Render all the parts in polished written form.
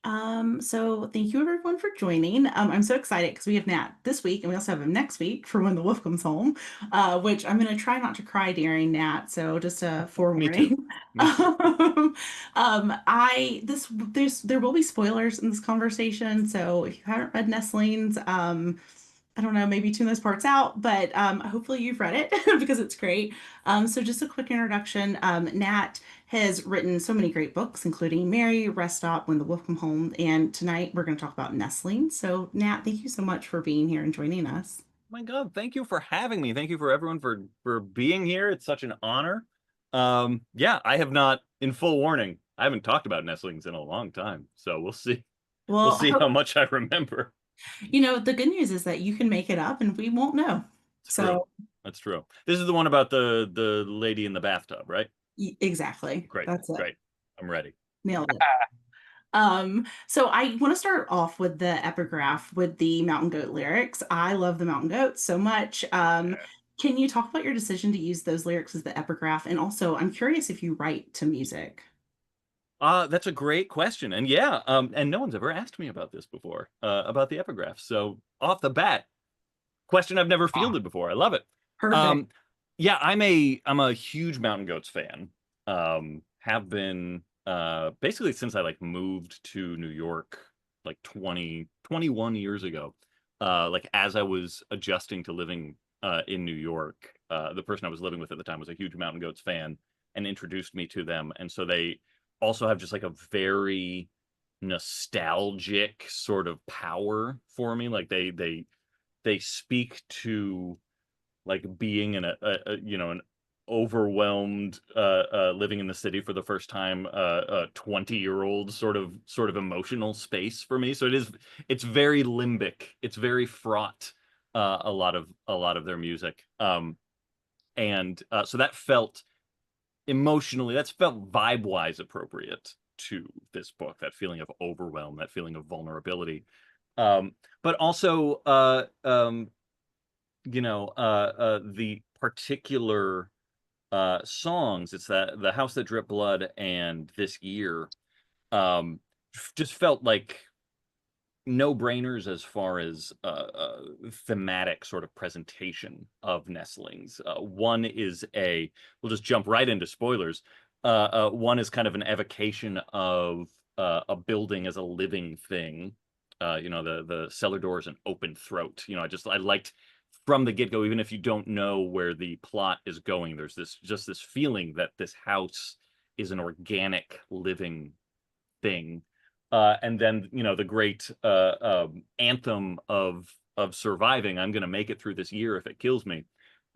So thank you everyone for joining. I'm so excited because we have Nat this week and we also have him next week for when the wolf comes home, which I'm going to try not to cry during Nat. So just a Me too. forewarning. Me too. There will be spoilers in this conversation. So if you haven't read Nestlings, I don't know, maybe tune those parts out, but hopefully you've read it because it's great. So just a quick introduction. Nat has written so many great books, including Mary, Rest Stop, When the Wolf Come Home, and tonight we're going to talk about Nestling. So Nat, thank you so much for being here and joining us. My God, thank you for having me. Thank you for everyone for being here. It's such an honor. Yeah, I have not, in full warning, I haven't talked about nestlings in a long time. So we'll see. We'll Well, see how much I remember. the good news is that you can make it up and we won't know. It's true. So, That's true. This is the one about the lady in the bathtub, right? exactly. Great, That's it. great. I'm ready. Nailed it. So I want to start off with the epigraph with the Mountain Goat lyrics. I love the Mountain Goats so much. Can you talk about your decision to use those lyrics as the epigraph? And also, I'm curious if you write to music. That's a great question. And yeah, and no one's ever asked me about this before, about the epigraph. So off the bat, question I've never Ah, fielded before. I love it. perfect. Um, yeah, I'm a huge Mountain Goats fan. Have been basically since I like moved to New York like 21 years ago. Like as I was adjusting to living in New York, the person I was living with at the time was a huge Mountain Goats fan and introduced me to them. And so they also have just like a very nostalgic sort of power for me. Like they speak to like being in an overwhelmed living in the city for the first time, a 20-year-old sort of emotional space for me. So it's very limbic, it's very fraught, a lot of their music, and so that felt emotionally, that's felt vibe wise appropriate to this book, that feeling of overwhelm, that feeling of vulnerability, but also the particular songs. It's that The House That Dripped Blood and This Year um, just felt like no-brainers as far as thematic sort of presentation of nestlings. One is we'll just jump right into spoilers. One is kind of an evocation of a building as a living thing. The cellar door is an open throat. I liked from the get-go, even if you don't know where the plot is going, there's this feeling that this house is an organic living thing. And then the great anthem of surviving. I'm going to make it through this year if it kills me.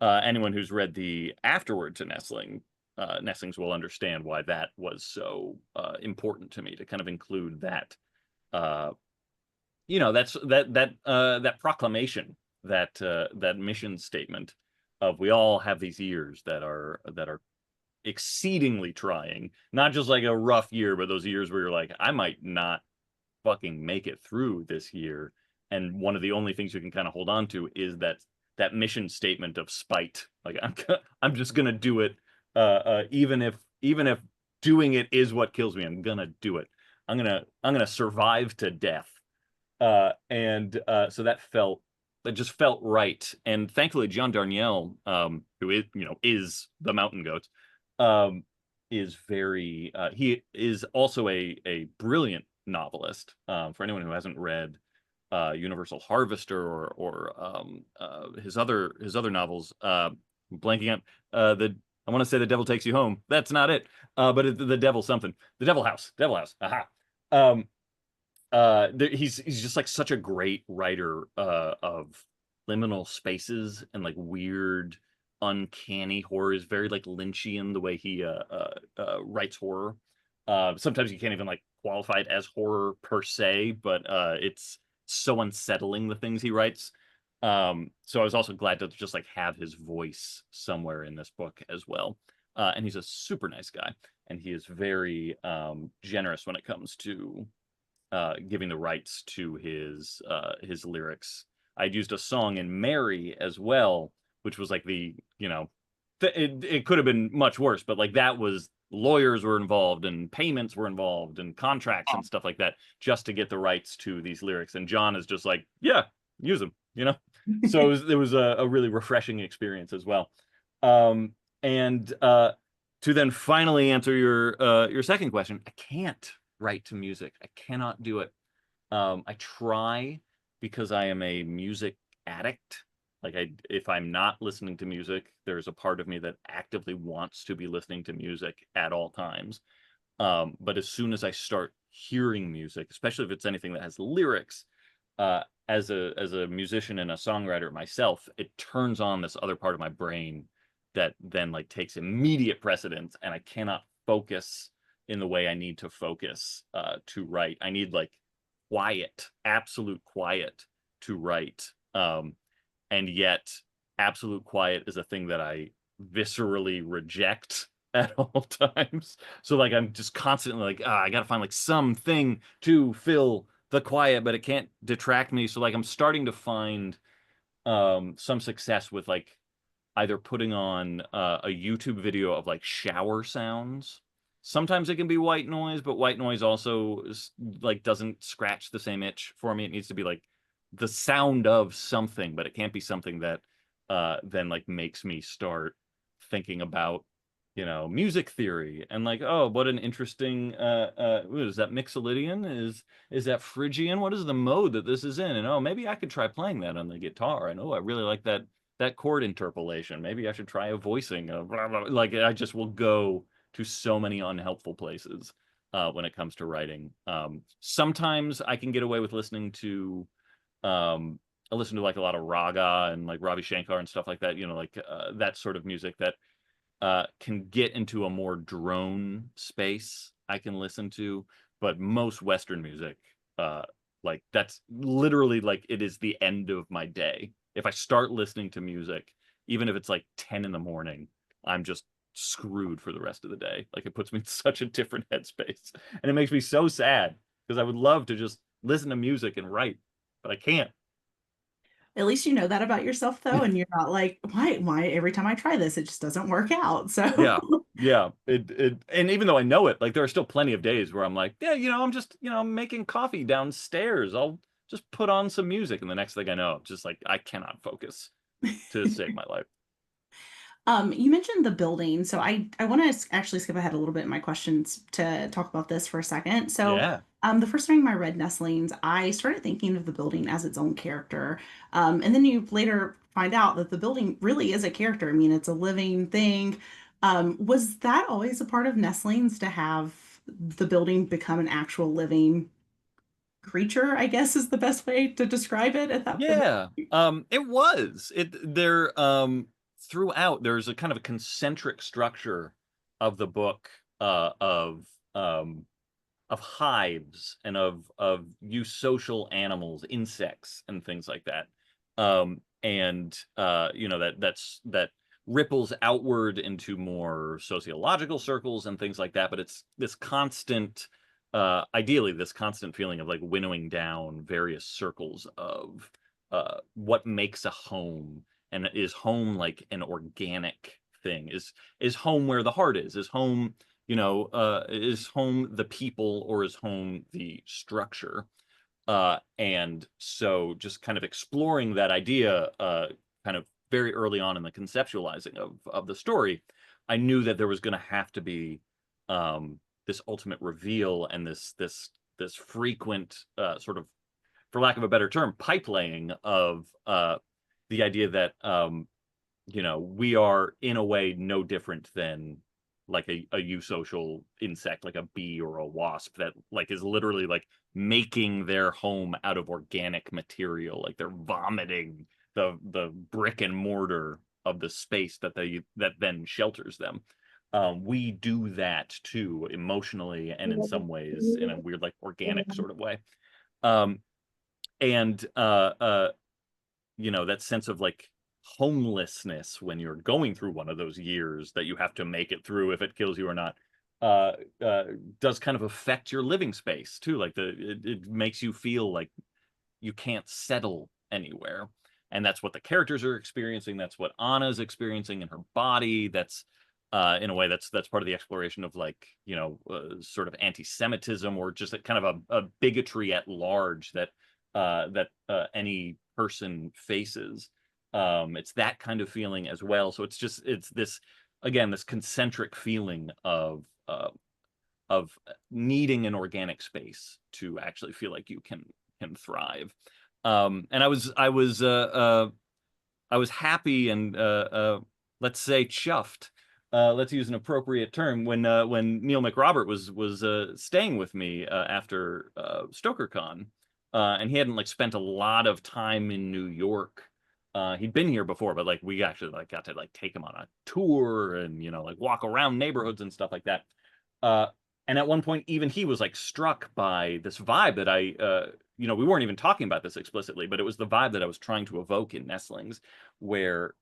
Anyone who's read the afterword to Nestlings will understand why that was so important to me, to kind of include that. Uh, that proclamation, that mission statement of we all have these years that are exceedingly trying, not just like a rough year, but those years where you're like, I might not fucking make it through this year. And one of the only things you can kind of hold on to is that mission statement of spite. Like I'm just gonna do it, even if doing it is what kills me. I'm gonna do it. I'm gonna survive to death. And so that just felt right. And thankfully, John Darnielle, who is the Mountain Goat, um, is very he is also a brilliant novelist. For anyone who hasn't read Universal Harvester or his other novels, blanking out the I want to say The Devil Takes You Home. That's not it. But the Devil something. The Devil House. Devil House. Aha. Um, he's just like such a great writer of liminal spaces and like weird uncanny horror. Is very like Lynchian the way he writes horror. Sometimes you can't even like qualify it as horror per se, but it's so unsettling, the things he writes. So I was also glad to just like have his voice somewhere in this book as well. And he's a super nice guy, and he is very generous when it comes to giving the rights to his lyrics. I'd used a song in Mary as well, which was like it could have been much worse, but like that was lawyers were involved and payments were involved and contracts and stuff like that just to get the rights to these lyrics. And John is just like, yeah, use them, you know? So it was a really refreshing experience as well. Um, and to then finally answer your second question, I can't write to music. I cannot do it. I try because I am a music addict. Like if I'm not listening to music, there's a part of me that actively wants to be listening to music at all times. But as soon as I start hearing music, especially if it's anything that has lyrics, as a musician and a songwriter myself, it turns on this other part of my brain that then like takes immediate precedence, and I cannot focus in the way I need to focus to write. I need like quiet, absolute quiet to write. And yet absolute quiet is a thing that I viscerally reject at all times. So like I'm just constantly like, I gotta find like something to fill the quiet, but it can't detract me. So like I'm starting to find some success with like either putting on a YouTube video of like shower sounds. Sometimes it can be white noise, but white noise also like doesn't scratch the same itch for me. It needs to be like the sound of something, but it can't be something that then like makes me start thinking about, music theory and like, oh, what an interesting is that Mixolydian? Is that Phrygian? What is the mode that this is in? And oh, maybe I could try playing that on the guitar. And oh, I really like that chord interpolation. Maybe I should try a voicing of blah, blah. Like I just will go to so many unhelpful places when it comes to writing. Sometimes I can get away with listening to I listen to like a lot of raga and like Ravi Shankar and stuff like that, like that sort of music that can get into a more drone space I can listen to, but most Western music, uh, like that's literally like it is the end of my day. If I start listening to music, even if it's like 10 in the morning, I'm just screwed for the rest of the day. Like it puts me in such a different headspace. And it makes me so sad because I would love to just listen to music and write, but I can't. At least you know that about yourself though, and you're not like, why every time I try this, it just doesn't work out. So Yeah. Yeah. And even though I know it, like there are still plenty of days where I'm like, yeah, I'm just, I'm making coffee downstairs. I'll just put on some music. And the next thing I know, just like I cannot focus to save my life. You mentioned the building, so I want to actually skip ahead a little bit in my questions to talk about this for a second. So, Yeah. the first time I read Nestlings, I started thinking of the building as its own character, and then you later find out that the building really is a character. I mean, it's a living thing. Was that always a part of Nestlings to have the building become an actual living creature? I guess is the best way to describe it at that. Yeah. It was. Throughout there's a kind of a concentric structure of the book um of hives and of eusocial animals, insects and things like that. And that ripples outward into more sociological circles and things like that. But it's this constant, ideally, this constant feeling of like winnowing down various circles of what makes a home, and is home like an organic thing? Is home where the heart is? Is home is home the people or is home the structure? And so just kind of exploring that idea, kind of very early on in the conceptualizing of the story, I knew that there was going to have to be this ultimate reveal and this frequent sort of, for lack of a better term, pipe laying of the idea that we are in a way no different than like a eusocial insect, like a bee or a wasp that like is literally like making their home out of organic material. Like they're vomiting the brick and mortar of the space that then shelters them. We do that too, emotionally and in some ways in a weird like organic sort of way. Um, and that sense of like homelessness when you're going through one of those years that you have to make it through if it kills you or not, uh uh does kind of affect your living space too. Like it makes you feel like you can't settle anywhere, and that's what the characters are experiencing. That's what Anna's experiencing in her body. That's in a way that's part of the exploration of like, sort of anti-Semitism, or just a kind of a bigotry at large that any person faces. It's that kind of feeling as well. So it's this, again, this concentric feeling of needing an organic space to actually feel like you can thrive. And I was happy and let's say chuffed. Let's use an appropriate term when Neil McRobert was staying with me after StokerCon, and he hadn't like spent a lot of time in New York. He'd been here before, but like we actually like got to like take him on a tour and like walk around neighborhoods and stuff like that. Uh, and at one point, even he was like struck by this vibe that we weren't even talking about this explicitly, but it was the vibe that I was trying to evoke in Nestlings, where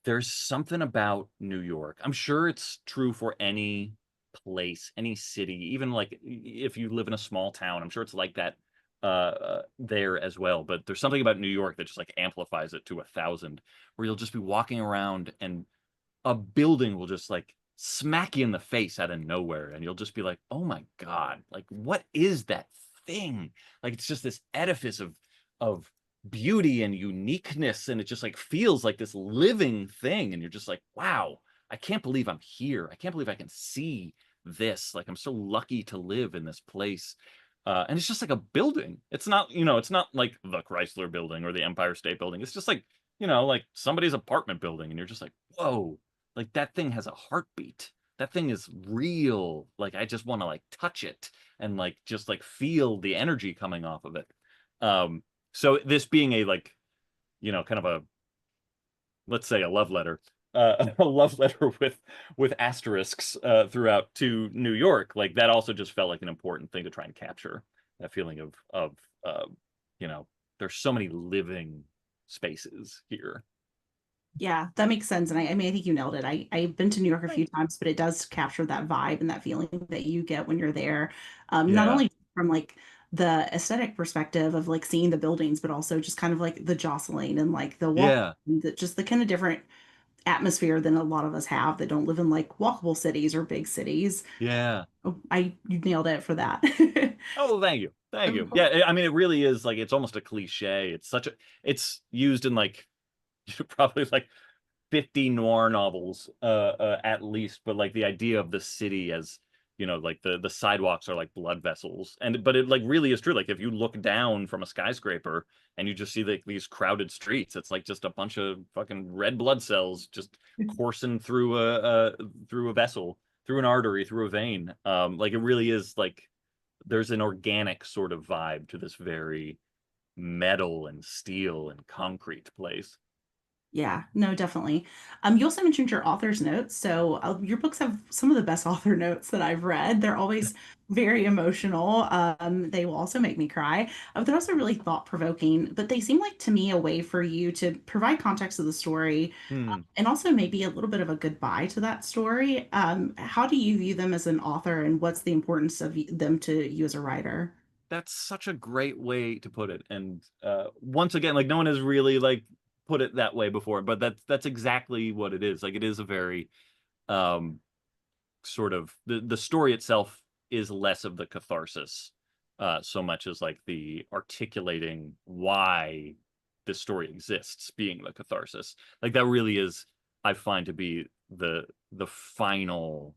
there's something about New York. I'm sure it's true for any place, any city, even like if you live in a small town, I'm sure it's like that there as well. But there's something about New York that just like amplifies it to 1,000, where you'll just be walking around and a building will just like smack you in the face out of nowhere, and you'll just be like, oh my God, like what is that thing? Like it's just this edifice of beauty and uniqueness, and it just like feels like this living thing, and you're just like, wow, I can't believe I'm here. I can't believe I can see this. Like I'm so lucky to live in this place. And it's just like a building. It's not like the Chrysler Building or the Empire State Building. It's just like, like somebody's apartment building, and you're just like, whoa, like that thing has a heartbeat. That thing is real. Like I just want to like touch it and like just like feel the energy coming off of it. Um, so this being a like, kind of a, let's say, a love letter, a love letter with asterisks throughout to New York, like that also just felt like an important thing to try and capture, that feeling of uh, you know there's so many living spaces here. Yeah, that makes sense. And I mean, I think you nailed it. I've been to New York a few Thanks. times, but it does capture that vibe and that feeling that you get when you're there. Not Yeah, only from like the aesthetic perspective of like seeing the buildings, but also just kind of like the jostling and like the walk, yeah, just the kind of different atmosphere than a lot of us have that don't live in like walkable cities or big cities. yeah. Oh, you nailed it for that. Oh, thank you. Thank Of you. course. Yeah, I mean, it really is like it's almost a cliche. It's used in like probably like 50 noir novels at least, but like the idea of the city as, like the sidewalks are like blood vessels. But it like really is true. Like if you look down from a skyscraper and you just see like these crowded streets, it's like just a bunch of fucking red blood cells just coursing through a vessel, through an artery, through a vein. Like it really is like there's an organic sort of vibe to this very metal and steel and concrete place. Yeah, no, definitely. You also mentioned your author's notes. So your books have some of the best author notes that I've read. They're always very emotional. They will also make me cry. They're also really thought-provoking, but they seem like to me a way for you to provide context of the story, Hmm. and also maybe a little bit of a goodbye to that story. How do you view them as an author, and what's the importance of them to you as a writer? That's such a great way to put it. And once again, like no one has really like put it that way before, but that's exactly what it is. Like it is a very um sort of the story itself is less of the catharsis, so much as like the articulating why this story exists being the catharsis. Like that really is, I find, to be the final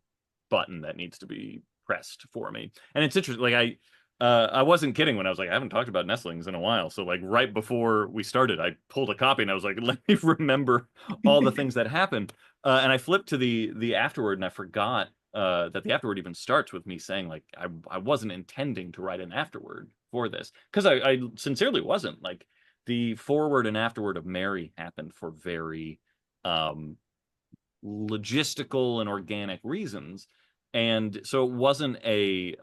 button that needs to be pressed for me. And it's interesting, like I wasn't kidding when I was like, I haven't talked about nestlings in a while. So like right before we started, I pulled a copy and I was like, let me remember all the things that happened. And I flipped to the afterward, and I forgot that the afterward even starts with me saying like I wasn't intending to write an afterword for this, because I sincerely wasn't. Like the forward and afterward of Mary happened for very um, logistical and organic reasons, and so it wasn't a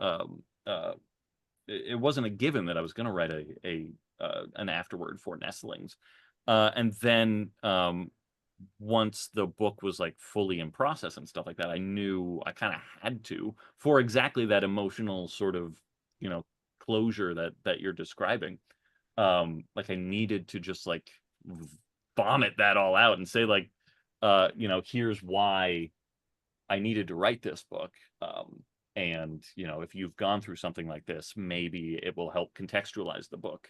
given that I was going to write a an afterword for Nestlings, and then once the book was like fully in process and stuff like that, I knew I kind of had to, for exactly that emotional sort of, you know, closure that you're describing. Like I needed to just like vomit that all out and say like, here's why I needed to write this book. And if you've gone through something like this, maybe it will help contextualize the book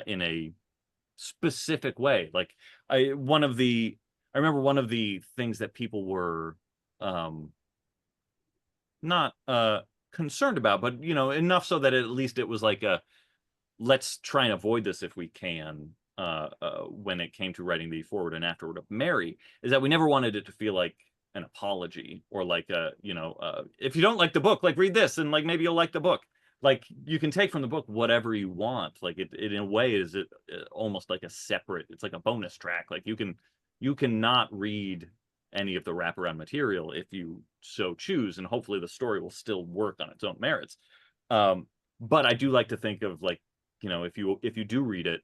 in a specific way. Like I remember one of the things that people were not concerned about, but enough so that at least it was like a, let's try and avoid this if we can. When it came to writing the forward and afterward of Mary, is that we never wanted it to feel like an apology, or like if you don't like the book, like read this and like maybe you'll like the book. Like you can take from the book whatever you want. Like it in a way is it almost like a separate. It's like a bonus track. Like you cannot read any of the wraparound material if you so choose, and hopefully the story will still work on its own merits. But I do like to think of like, if you do read it,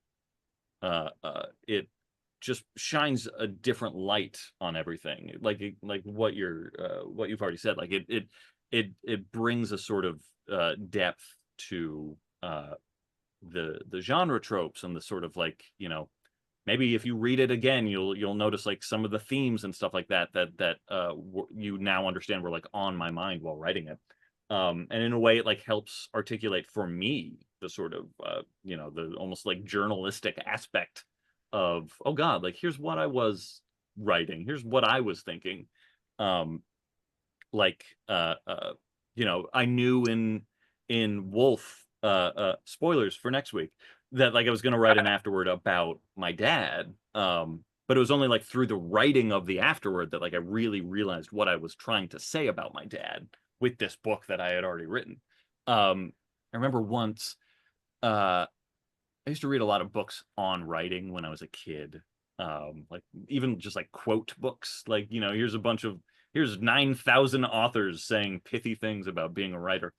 it just shines a different light on everything. Like what you've already said. Like it brings a sort of depth to the genre tropes, and the sort of like, maybe if you read it again, you'll notice like some of the themes and stuff like that you now understand were like on my mind while writing it. And in a way, it like helps articulate for me the sort of the almost like journalistic aspect of, oh God, like here's what I was writing, here's what I was thinking. Um, like I knew in Wolf, spoilers for next week, that like I was gonna write an afterword about my dad. But it was only like through the writing of the afterword that like I really realized what I was trying to say about my dad with this book that I had already written. I remember once, I used to read a lot of books on writing when I was a kid. Like even just like quote books, like, here's 9,000 authors saying pithy things about being a writer.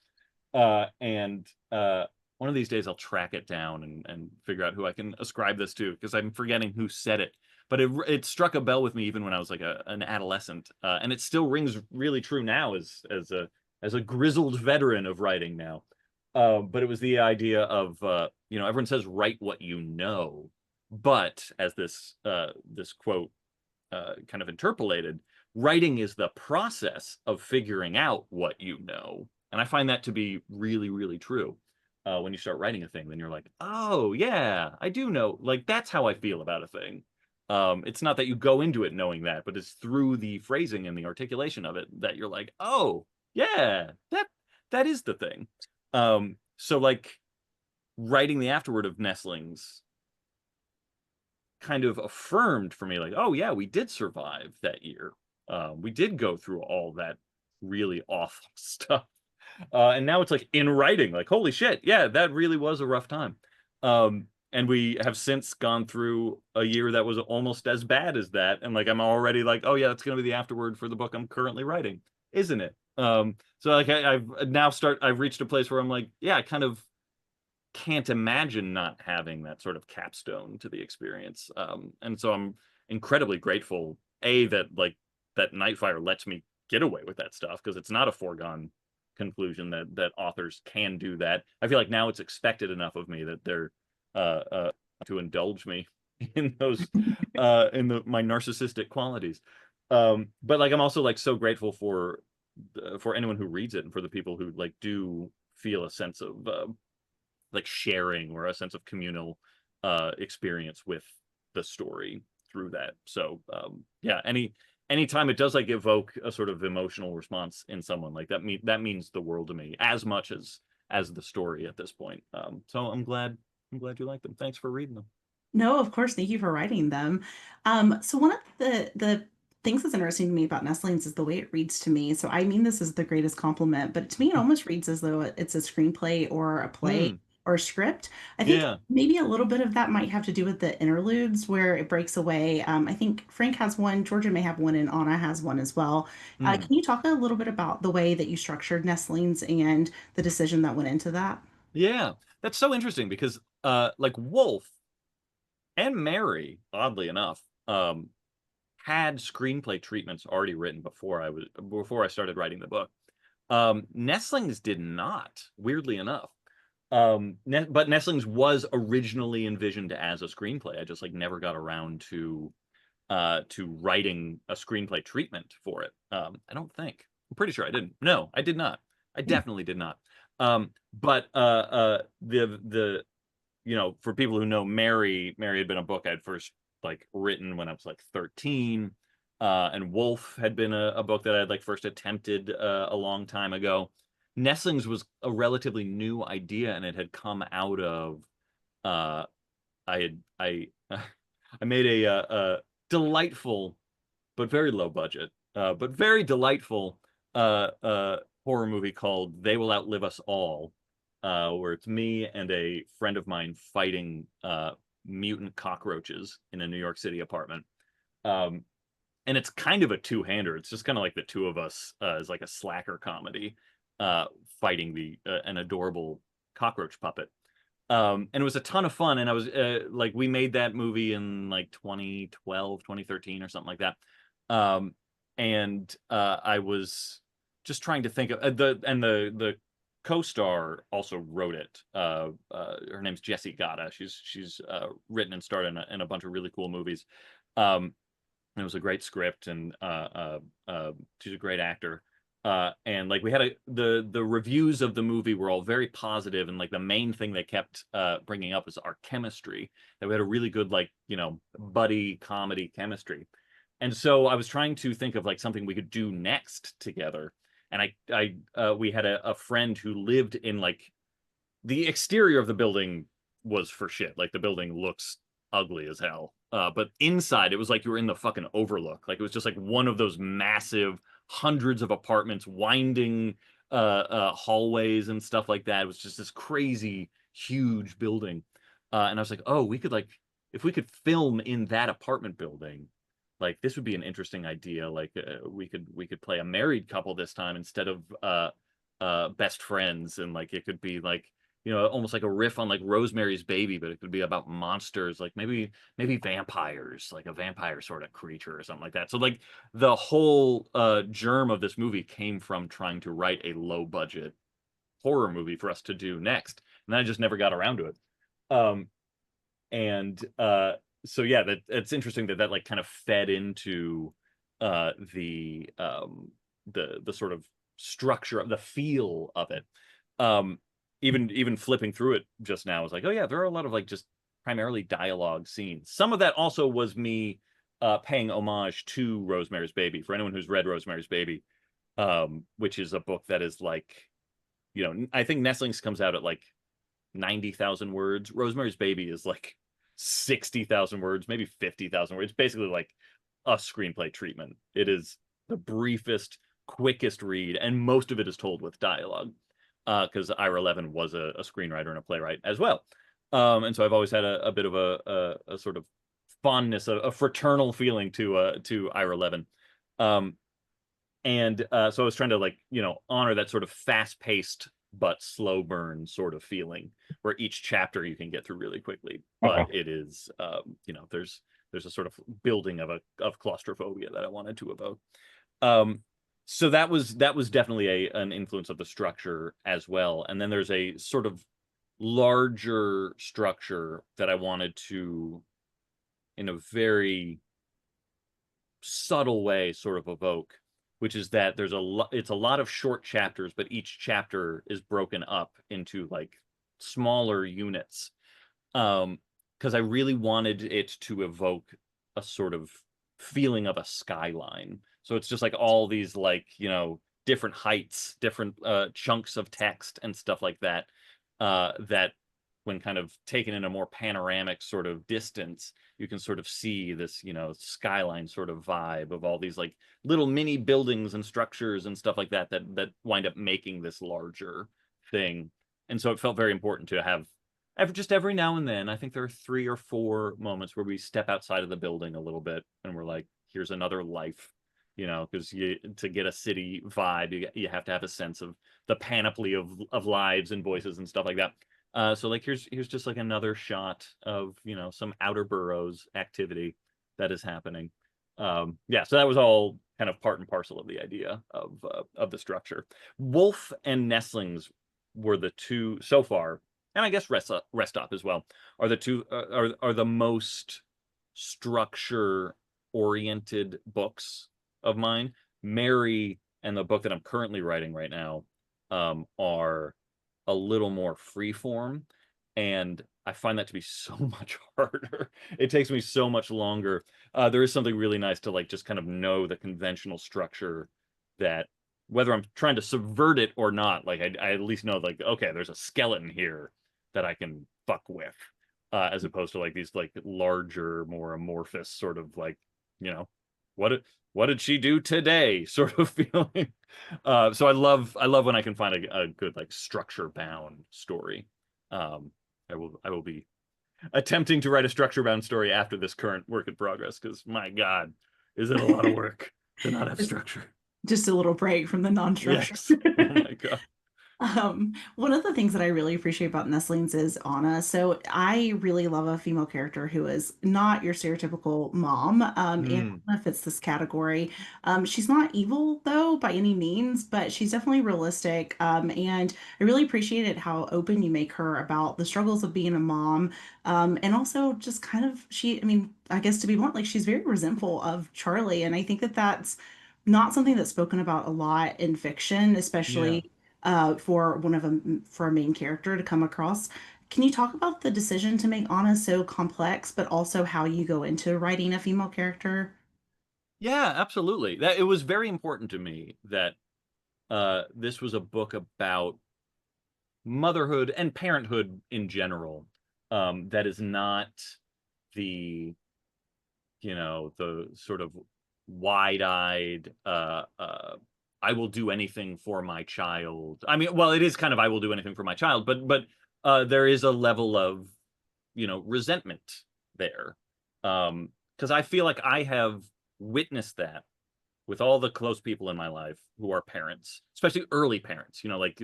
And one of these days I'll track it down and figure out who I can ascribe this to, because I'm forgetting who said it. But it struck a bell with me even when I was like an adolescent, and it still rings really true now as a grizzled veteran of writing now. But it was the idea of everyone says write what you know, but as this quote kind of interpolated, writing is the process of figuring out what you know. And I find that to be really, really true. When you start writing a thing, then you're like, oh yeah, I do know. Like that's how I feel about a thing. It's not that you go into it knowing that, but it's through the phrasing and the articulation of it that you're like, oh yeah, that is the thing. So like writing the afterword of Nestlings kind of affirmed for me, like, oh yeah, we did survive that year. We did go through all that really awful stuff. And now it's like in writing, like, holy shit, yeah, that really was a rough time. And we have since gone through a year that was almost as bad as that. And like, I'm already like, oh yeah, that's going to be the afterword for the book I'm currently writing, isn't it? So like I've reached a place where I'm like, yeah, I kind of can't imagine not having that sort of capstone to the experience. And so I'm incredibly grateful, that Nightfire lets me get away with that stuff, because it's not a foregone conclusion that authors can do that. I feel like now it's expected enough of me that they're to indulge me in those my narcissistic qualities. But like I'm also like so grateful for anyone who reads it, and for the people who like do feel a sense of like sharing, or a sense of communal experience with the story through that. So yeah, anytime it does like evoke a sort of emotional response in someone, like that means the world to me, as much as the story at this point. So I'm glad you like them. Thanks for reading them. No, of course, thank you for writing them. So one of the things that's interesting to me about Nestlings is the way it reads to me. So I mean this is the greatest compliment, but to me it almost reads as though it's a screenplay or a play Hmm. or a script. I think Yeah. maybe a little bit of that might have to do with the interludes where it breaks away. I think Frank has one, Georgia may have one, and Anna has one as well. Hmm. Can you talk a little bit about the way that you structured Nestlings and the decision that went into that? Yeah. That's so interesting, because like Wolf and Mary, oddly enough, had screenplay treatments already written before I started writing the book. Nestlings did not, weirdly enough. But Nestlings was originally envisioned as a screenplay. I just like never got around to to writing a screenplay treatment for it. I don't think. I'm pretty sure I didn't. No, I did not. I definitely did not. But the for people who know Mary had been a book I'd first like written when I was like 13. And Wolf had been a book that I'd like first attempted a long time ago. Nestlings was a relatively new idea, and it had come out of uh, I made a delightful but very low budget, but very delightful horror movie called They Will Outlive Us All, where it's me and a friend of mine fighting mutant cockroaches in a New York City apartment. Um, and it's kind of a two-hander. It's just kind of like the two of us as like a slacker comedy, uh, fighting an adorable cockroach puppet. And it was a ton of fun. And I was like, we made that movie in like 2012, 2013 or something like that. And I was just trying to think of the co-star also wrote it. Her name's Jessie Gata. She's written and starred in a bunch of really cool movies. It was a great script, and she's a great actor. And like we had the reviews of the movie were all very positive, and like the main thing they kept bringing up was our chemistry. That we had a really good like buddy comedy chemistry. And so I was trying to think of like something we could do next together. And we had a friend who lived in like the exterior of the building was for shit. Like the building looks ugly as hell. But inside, it was like you were in the fucking Overlook. Like it was just like one of those massive hundreds of apartments, winding hallways and stuff like that. It was just this crazy, huge building. And I was like, oh, we could like if we could film in that apartment building, like this would be an interesting idea. Like we could play a married couple this time instead of best friends, and like it could be like almost like a riff on like Rosemary's Baby, but it could be about monsters, like maybe vampires, like a vampire sort of creature or something like that. So like the whole germ of this movie came from trying to write a low budget horror movie for us to do next, and I just never got around to it. Um, and so yeah, that it's interesting that like kind of fed into the sort of structure of the feel of it. Um, even flipping through it just now, I was like, oh yeah, there are a lot of like just primarily dialogue scenes. Some of that also was me paying homage to Rosemary's Baby. For anyone who's read Rosemary's Baby, which is a book that is like, I think Nestlings comes out at like 90,000 words. Rosemary's Baby is like 60,000 words, maybe 50,000 words. It's basically like a screenplay treatment. It is the briefest, quickest read, and most of it is told with dialogue. Because Ira Levin was a screenwriter and a playwright as well. And so I've always had a bit of a sort of fondness, a fraternal feeling to Ira Levin. And so I was trying to like honor that sort of fast paced but slow burn sort of feeling where each chapter you can get through really quickly, but Uh-oh. it is there's a sort of building of claustrophobia that I wanted to evoke. um so that was definitely an influence of the structure as well. And then there's a sort of larger structure that I wanted to, in a very subtle way, sort of evoke, which is that it's a lot of short chapters, but each chapter is broken up into like smaller units. Because I really wanted it to evoke a sort of feeling of a skyline. So it's just like all these like, different heights, different chunks of text and stuff like that, that when kind of taken in a more panoramic sort of distance, you can sort of see this, skyline sort of vibe of all these like little mini buildings and structures and stuff like that wind up making this larger thing. And so it felt very important to have just every now and then. I think there are 3 or 4 moments where we step outside of the building a little bit and we're like, here's another life, because to get a city vibe, you have to have a sense of the panoply of lives and voices and stuff like that. So like here's just like another shot of some outer boroughs activity that is happening. Yeah, so that was all kind of part and parcel of the idea of the structure. Wolf and Nestlings were the two so far, and I guess Rest Stop as well, are the two are the most structure oriented books of mine. Mary and the book that I'm currently writing right now are a little more freeform, and I find that to be so much harder. It takes me so much longer. There is something really nice to like just kind of know the conventional structure that whether I'm trying to subvert it or not, like I at least know like okay, there's a skeleton here that I can fuck with, as opposed to like these like larger, more amorphous sort of like you know what what did she do today sort of feeling. So I love when I can find a good like structure bound story. um I will be attempting to write a structure bound story after this current work in progress because my god, is it a lot of work to not have Just structure. just a little break from the non-structure. Yes, oh my god. One of the things that I really appreciate about Nestlings is Anna. So I really love a female character who is not your stereotypical mom, and Mm, Anna fits this category. She's not evil though by any means, but she's definitely realistic. And I really appreciated how open you make her about the struggles of being a mom, and also just kind of I mean, I guess to be blunt, like she's very resentful of Charlie, and I think that that's not something that's spoken about a lot in fiction, yeah. especially for for a main character to come across. Can you talk about the decision to make Anna so complex, but also how you go into writing a female character? Yeah, absolutely. That it was very important to me that this was a book about motherhood and parenthood in general, that is not the the sort of wide-eyed I will do anything for my child. I mean, well, it is kind of I will do anything for my child, but there is a level of resentment there. Because I feel like I have witnessed that with all the close people in my life who are parents, especially early parents. Like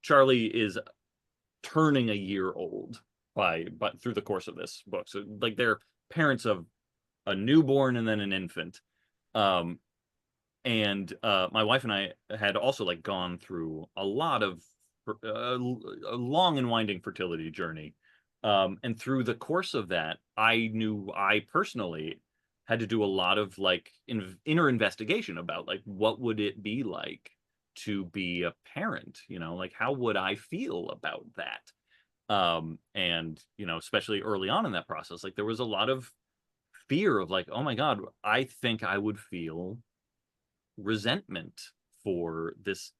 Charlie is turning a year old by through the course of this book. So like they're parents of a newborn and then an infant. Um, and my wife and I had also like gone through a lot of a long and winding fertility journey. And through the course of that, I knew I personally had to do a lot of like inner investigation about like what would it be like to be a parent, like how would I feel about that? And especially early on in that process, like there was a lot of fear of like, oh my God, I think I would feel resentment for this,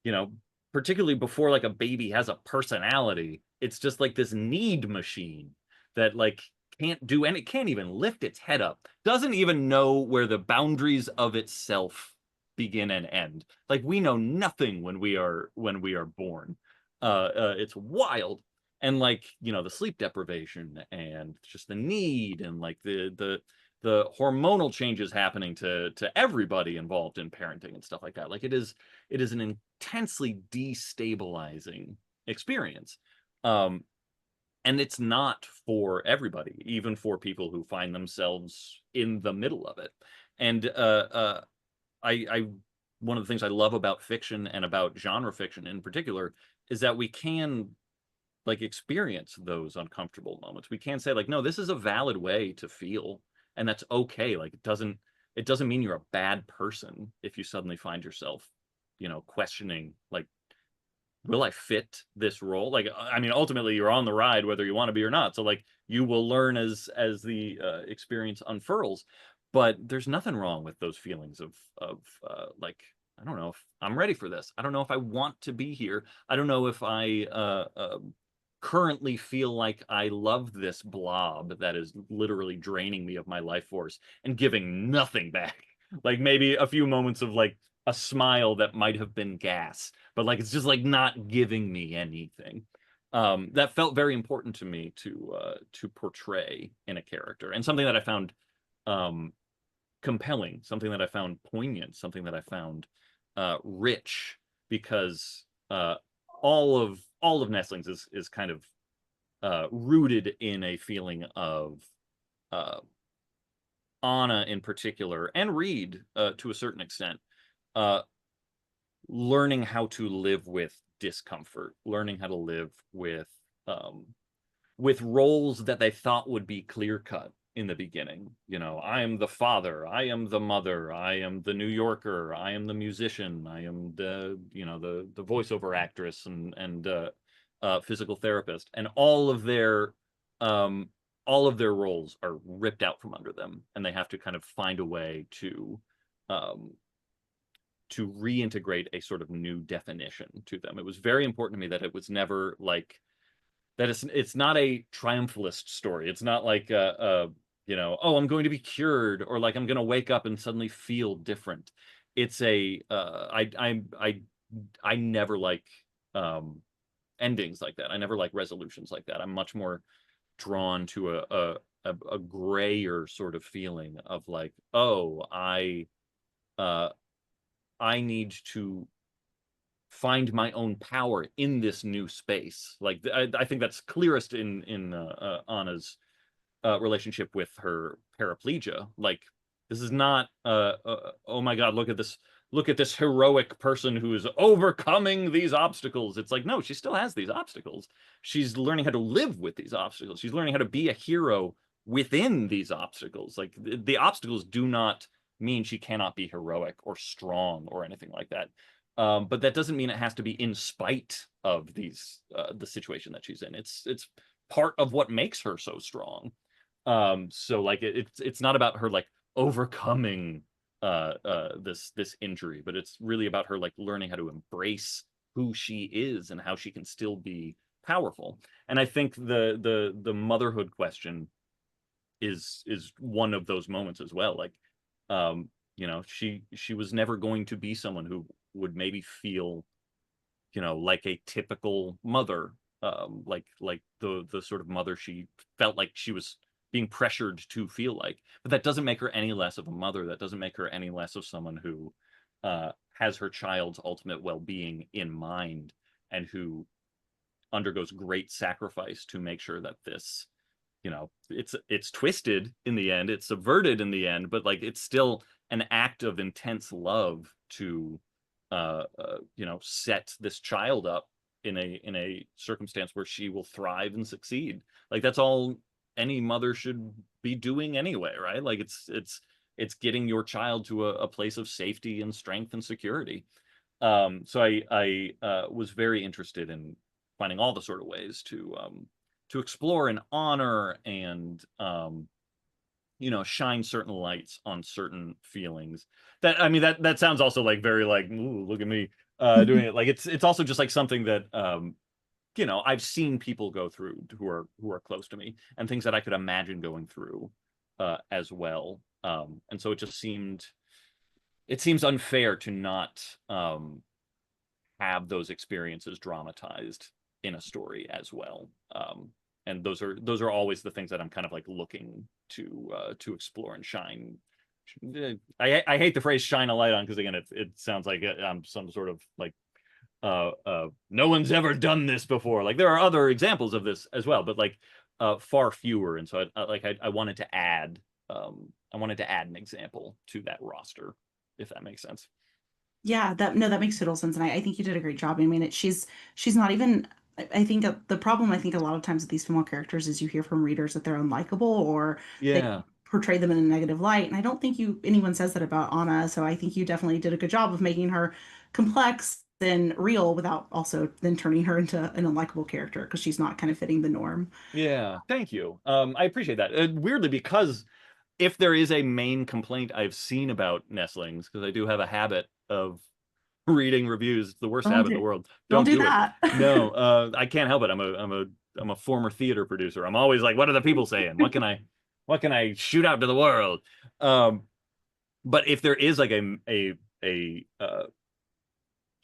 you know, particularly before like a baby has a personality. It's just like this need machine that like can't do any, can't even lift its head up, doesn't even know where the boundaries of itself begin and end. Like we know nothing when we are born. It's wild. And like, the sleep deprivation and just the need and like the hormonal changes happening to everybody involved in parenting and stuff like that. Like it is an intensely destabilizing experience. Um, and it's not for everybody, even for people who find themselves in the middle of it. And I one of the things I love about fiction and about genre fiction in particular is that we can like experience those uncomfortable moments. We can say like, no, this is a valid way to feel, and that's okay. Like it doesn't mean you're a bad person if you suddenly find yourself, questioning like, will I fit this role? Like, I mean, ultimately you're on the ride whether you want to be or not. So like you will learn as the experience unfurls. But there's nothing wrong with those feelings of like, I don't know if I'm ready for this. I don't know if I want to be here. I don't know if I currently feel like I love this blob that is literally draining me of my life force and giving nothing back. Like maybe a few moments of like a smile that might have been gas, but like it's just like not giving me anything. That felt very important to me to portray in a character, and something that I found um, compelling, something that I found poignant, something that I found rich, because all of Nestlings is kind of rooted in a feeling of uh, Anna in particular, and Reed to a certain extent, uh, learning how to live with discomfort, learning how to live with roles that they thought would be clear cut, in the beginning. You know, I am the father, I am the mother, I am the New Yorker, I am the musician, I am the, you know, the voiceover actress and physical therapist, and um all of their roles are ripped out from under them, and they have to kind of find a way um to reintegrate a sort of new definition to them. It was very important to me that it was never like that. It's not a triumphalist story. It's not like you know, oh, I'm going to be cured, or like I'm going to wake up and suddenly feel different. It's a I never like um endings like that. I never like resolutions like that. I'm much more drawn to a grayer sort of feeling of like, oh, uh I need to find my own power in this new space. Like I think that's clearest in Anna's relationship with her paraplegia. Like this is not oh my god, look at this heroic person who is overcoming these obstacles. It's like, no, she still has these obstacles. She's learning how to live with these obstacles. She's learning how to be a hero within these obstacles. Like the obstacles do not mean she cannot be heroic or strong or anything like that. But that doesn't mean it has to be in spite of these the situation that she's in. It's part of what makes her so strong. So like it's not about her like overcoming this injury, but it's really about her like learning how to embrace who she is and how she can still be powerful. And I think the motherhood question is one of those moments as well. Like you know, she was never going to be someone who would maybe feel, you know, like a typical mother, like the sort of mother she felt like she was being pressured to feel like. But that doesn't make her any less of a mother. That doesn't make her any less of someone who has her child's ultimate well-being in mind, and who undergoes great sacrifice to make sure that this, you know, it's twisted in the end, it's subverted in the end, but like it's still an act of intense love to you know, set this child up in a circumstance where she will thrive and succeed. Like that's all any mother should be doing anyway, right? Like it's getting your child to a place of safety and strength and security. So I was very interested in finding all the sort of ways to explore and honor and you know, shine certain lights on certain feelings. That, I mean, that sounds also like very like, ooh, look at me doing it. Like it's also just like something that you know, I've seen people go through who are close to me, and things that I could imagine going through as well. And so it seems unfair to not have those experiences dramatized in a story as well. And those are always the things that I'm kind of like looking to explore and shine. I hate the phrase "shine a light on" because again, it sounds like I'm some sort of like no one's ever done this before. Like there are other examples of this as well, but like far fewer. And so I wanted to add an example to that roster, if that makes sense. Yeah, that no, that makes total sense, and I think you did a great job. I mean, she's not even. I think the problem I think a lot of times with these female characters is you hear from readers that they're unlikable or they Yeah. portray them in a negative light, and I don't think you anyone says that about Anna. So I think you definitely did a good job of making her complex and real without also then turning her into an unlikable character because she's not kind of fitting the norm. Yeah, thank you. I appreciate that. Weirdly, because if there is a main complaint I've seen about Nestlings, because I do have a habit of reading reviews, it's the worst Don't habit in the do, world. don't Don't do do it. that. No, I can't help it. I'm a former theater producer. I'm always like, what are the people saying? What can I shoot out to the world? Um, but if there is like a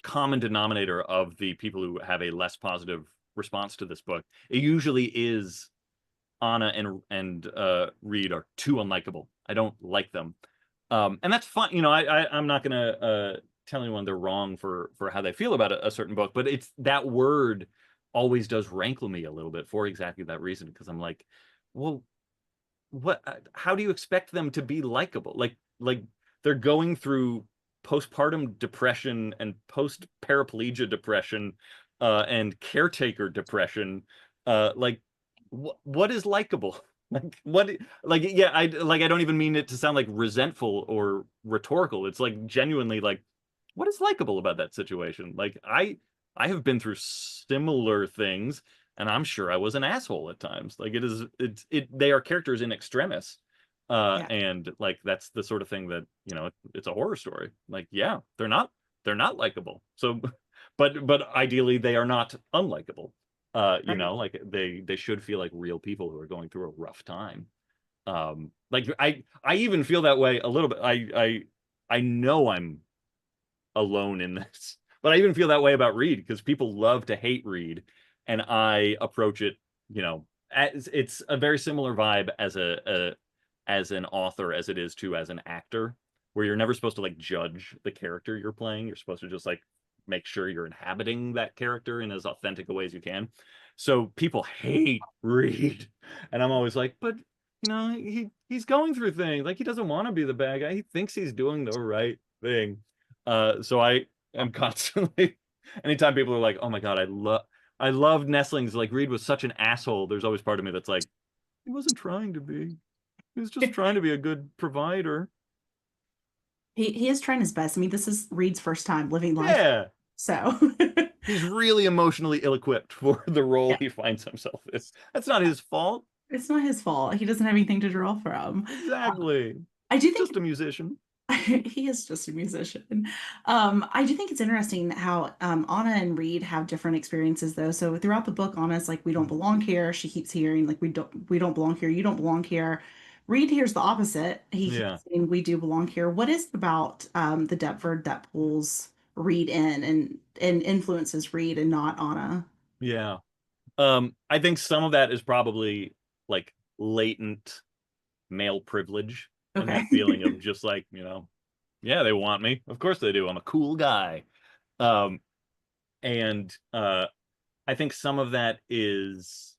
common denominator of the people who have a less positive response to this book, it usually is Anna and Reed are too unlikable. I don't like them, and that's fine. You know, I'm not gonna tell anyone they're wrong for how they feel about a certain book, but it's that word always does rankle me a little bit for exactly that reason, because I'm like, well, what? How do you expect them to be likable? Like they're going through postpartum depression and post paraplegia depression, and caretaker depression. Like what is likable? Like what like yeah, I don't even mean it to sound like resentful or rhetorical. It's like genuinely like what is likable about that situation? Like I have been through similar things and I'm sure I was an asshole at times. Like they are characters in extremis. Yeah, And like that's the sort of thing that, it's a horror story. Like yeah, they're not likable. So but ideally they are not unlikable. right. Like they should feel like real people who are going through a rough time. Like I even feel that way a little bit. I know I'm alone in this, but I even feel that way about Reed because people love to hate Reed, and I approach it, as it's a very similar vibe as as an author as it is to as an actor, where you're never supposed to like judge the character you're playing. You're supposed to just like make sure you're inhabiting that character in as authentic a way as you can. So people hate Reed, and I'm always like, but he's going through things. Like he doesn't want to be the bad guy. He thinks he's doing the right thing. So I am constantly, anytime people are like, "Oh my God, I love Nestlings," like Reed was such an asshole. There's always part of me that's like, he wasn't trying to be. He was just trying to be a good provider. He is trying his best. I mean, this is Reed's first time living life, Yeah, so he's really emotionally ill-equipped for the role yeah, he finds himself in. That's not his fault. it's not his fault. He doesn't have anything to draw from. Exactly. I do He's think just a musician. he is just a musician. I do think it's interesting how Anna and Reed have different experiences though. So throughout the book, Anna's like, "We don't belong here." She keeps hearing like, "We don't belong here. You don't belong here." Reed hears the opposite. He Yeah, keeps saying, "We do belong here." What is it about the Deptford that pulls Reed in and influences Reed and not Anna? yeah. I think some of that is probably like latent male privilege and Okay. that feeling of just like, yeah, they want me. Of course they do. I'm a cool guy. Um, and I think some of that is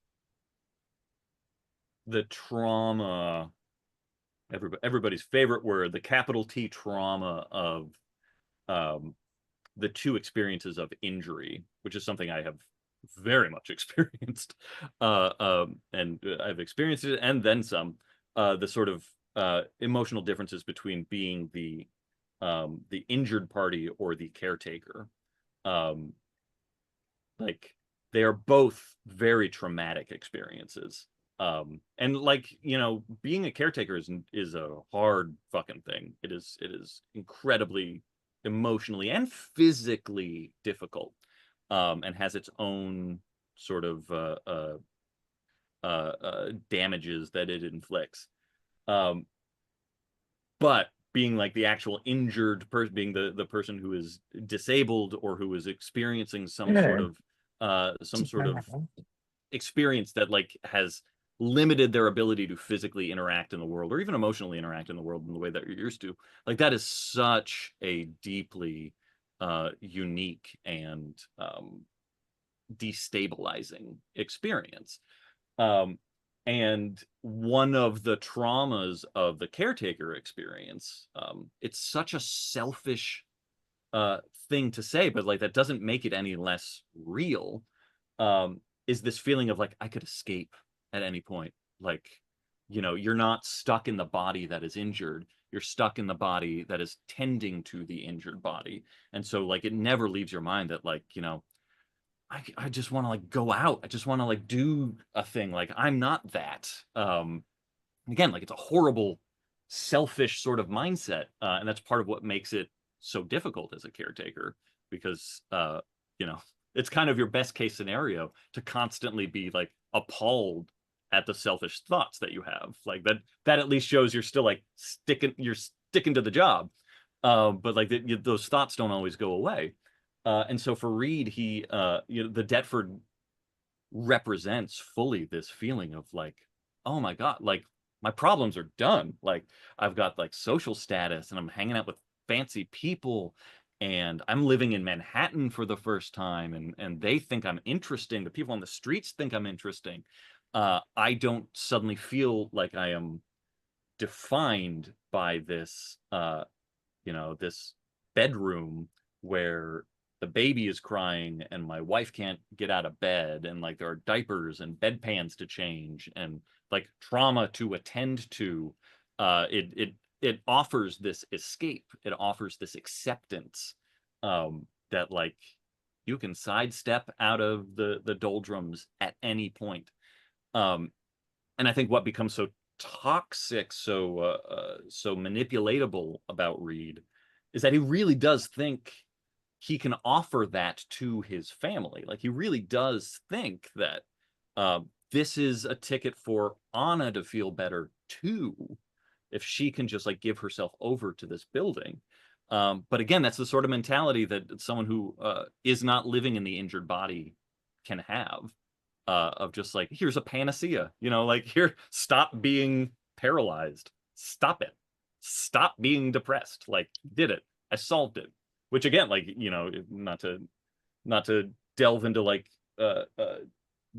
the trauma, everybody's favorite word, the capital T trauma of um, the two experiences of injury, which is something I have very much experienced. And I've experienced it and then some. The sort of emotional differences between being the injured party or the caretaker. Um, like they are both very traumatic experiences. And like, being a caretaker is a hard fucking thing. It is incredibly emotionally and physically difficult. And has its own sort of damages that it inflicts. Um, but being like the actual injured person, being the person who is disabled or who is experiencing some sort of experience that like has limited their ability to physically interact in the world or even emotionally interact in the world in the way that you're used to, like that is such a deeply unique and destabilizing experience. um, and one of the traumas of the caretaker experience, it's such a selfish uh, thing to say, but like that doesn't make it any less real. Is this feeling of like I could escape at any point. Like, you're not stuck in the body that is injured. You're stuck in the body that is tending to the injured body. And so like it never leaves your mind that like, I just want to like go out. I just want to like do a thing. Like I'm not that. Again, like it's a horrible, selfish sort of mindset, and that's part of what makes it so difficult as a caretaker because you know it's kind of your best case scenario to constantly be like appalled at the selfish thoughts that you have. Like that at least shows you're sticking to the job. But like those thoughts don't always go away. And so for Reed, the Deptford represents fully this feeling of like, oh my God, like my problems are done. Like I've got like social status and I'm hanging out with fancy people and I'm living in Manhattan for the first time and they think I'm interesting. The people on the streets think I'm interesting. I don't suddenly feel like I am defined by this bedroom where the baby is crying and my wife can't get out of bed, and like there are diapers and bedpans to change and like trauma to attend to. It offers this escape. It offers this acceptance, that like you can sidestep out of the doldrums at any point. Um, and I think what becomes so toxic, so manipulatable about Reed is that he really does think he can offer that to his family. Like he really does think that uh, this is a ticket for Anna to feel better too, if she can just like give herself over to this building. But again, that's the sort of mentality that someone who is not living in the injured body can have, of just like, here's a panacea, like here, stop being paralyzed, stop it, stop being depressed, like did it, I solved it. Which again, like, not to delve into like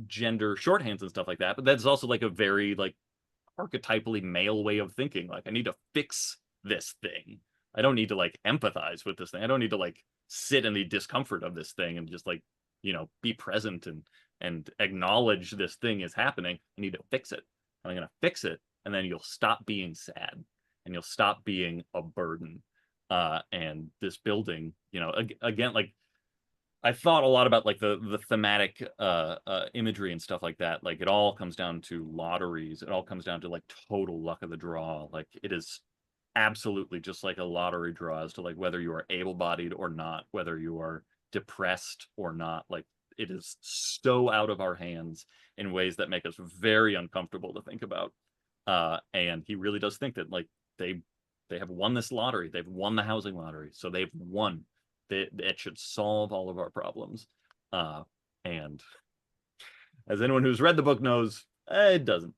gender shorthands and stuff like that, but that's also like a very like archetypally male way of thinking. Like, I need to fix this thing. I don't need to like empathize with this thing. I don't need to like sit in the discomfort of this thing and just like, be present and acknowledge this thing is happening. I need to fix it. And I'm gonna fix it, and then you'll stop being sad and you'll stop being a burden. And this building, again, like I thought a lot about like the thematic imagery and stuff like that. Like it all comes down to lotteries. It all comes down to like total luck of the draw. Like it is absolutely just like a lottery draw as to like whether you are able-bodied or not, whether you are depressed or not. Like it is so out of our hands in ways that make us very uncomfortable to think about. And he really does think that like they have won this lottery. They've won the housing lottery. So they've won. It should solve all of our problems. And as anyone who's read the book knows, it doesn't.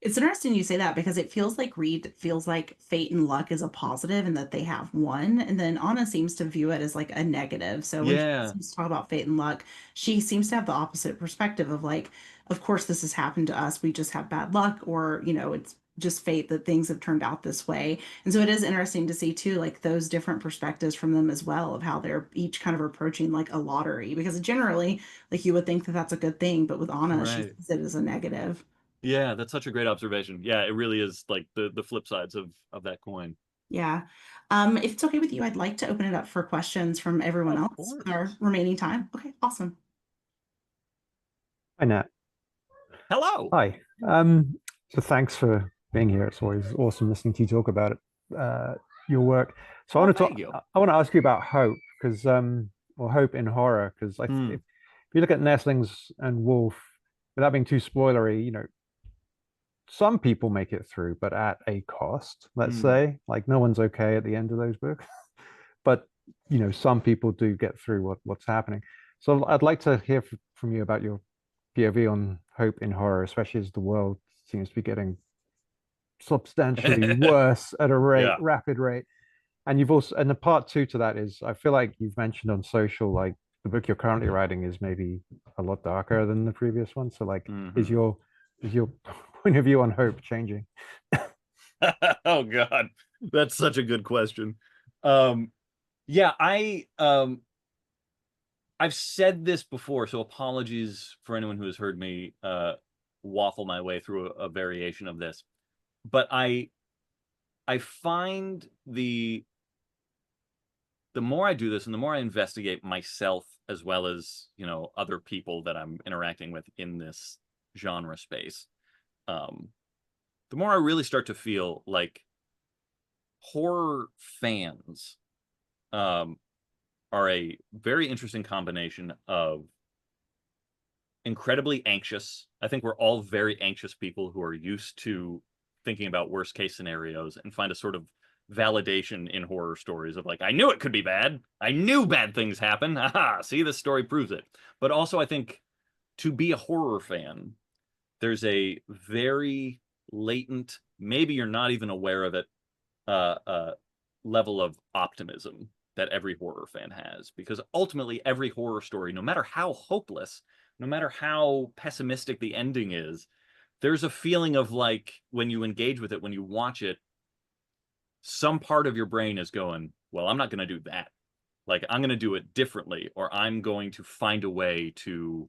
It's interesting you say that because it feels like Reed feels like fate and luck is a positive and that they have won. And then Anna seems to view it as like a negative. So when she Yeah, seems to talk about fate and luck, she seems to have the opposite perspective of like, of course, this has happened to us. We just have bad luck, or, it's just fate that things have turned out this way. And so it is interesting to see too, like those different perspectives from them as well, of how they're each kind of approaching like a lottery, because generally, like you would think that that's a good thing, but with Anna, she right. sees it as a negative. Yeah, that's such a great observation. Yeah, it really is like the flip sides of that coin. Yeah. If it's okay with you, I'd like to open it up for questions from everyone Of else with our course. remaining time. Okay, awesome. Hi, Nat. Hello. Hi. So thanks for being here. It's always awesome listening to you talk about it, your work. So Oh, thank you. I want to ask you about hope because, or hope in horror, because Hmm. if you look at Nestlings and Wolf, without being too spoilery, some people make it through, but at a cost, let's Hmm. say. Like no one's okay at the end of those books, but some people do get through what's happening. So I'd like to hear from you about your POV on hope in horror, especially as the world seems to be getting substantially worse at a Yeah. rapid rate. And you've also, and the part two to that is, I feel like you've mentioned on social, like the book you're currently writing is maybe a lot darker than the previous one. So, like, Hmm. is your point of view on hope changing? Oh God, that's such a good question. Yeah, I've said this before, so apologies for anyone who has heard me waffle my way through a variation of this. But I find the more I do this and the more I investigate myself as well as, other people that I'm interacting with in this genre space, um, the more I really start to feel like horror fans um, are a very interesting combination of incredibly anxious. I think we're all very anxious people who are used to thinking about worst case scenarios and find a sort of validation in horror stories of like, I knew it could be bad. I knew bad things happen. Aha, see, this story proves it. But also, I think to be a horror fan, there's a very latent, maybe you're not even aware of it, uh, uh, level of optimism that every horror fan has. Because ultimately, every horror story, no matter how hopeless, no matter how pessimistic the ending is, there's a feeling of like when you engage with it, when you watch it, some part of your brain is going, well, I'm not going to do that. Like, I'm going to do it differently, or I'm going to find a way to,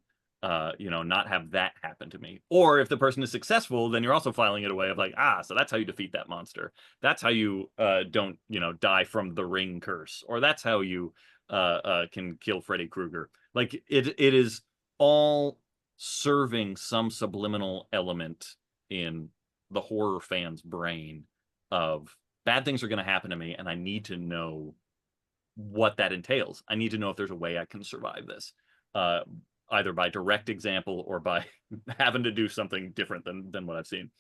you know, not have that happen to me. Or if the person is successful, then you're also filing it away of like, ah, so that's how you defeat that monster. That's how you don't, you know, die from the ring curse, or that's how you can kill Freddy Krueger. Like, it is all serving some subliminal element in the horror fan's brain of bad things are going to happen to me, and I need to know what that entails. I need to know if there's a way I can survive this, uh, either by direct example or by having to do something different than what I've seen.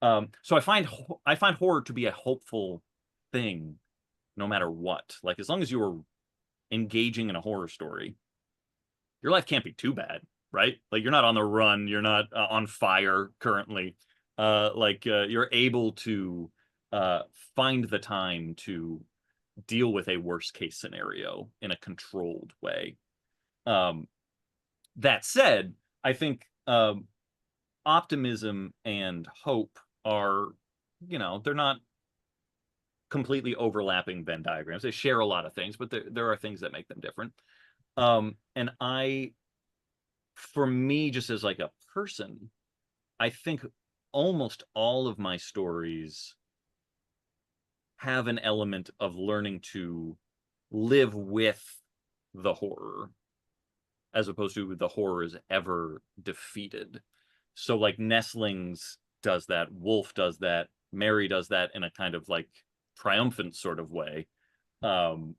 So I find horror to be a hopeful thing, no matter what. Like, as long as you are engaging in a horror story, your life can't be too bad, right? Like, you're not on the run, you're not on fire currently. You're able to find the time to deal with a worst case scenario in a controlled way. That said, I think optimism and hope are, you know, they're not completely overlapping Venn diagrams. They share a lot of things, but there are things that make them different. And for me, just as like a person, I think almost all of my stories have an element of learning to live with the horror, as opposed to the horror is ever defeated. So like Nestlings does that, Wolf does that, Mary does that in a kind of like triumphant sort of way. Um,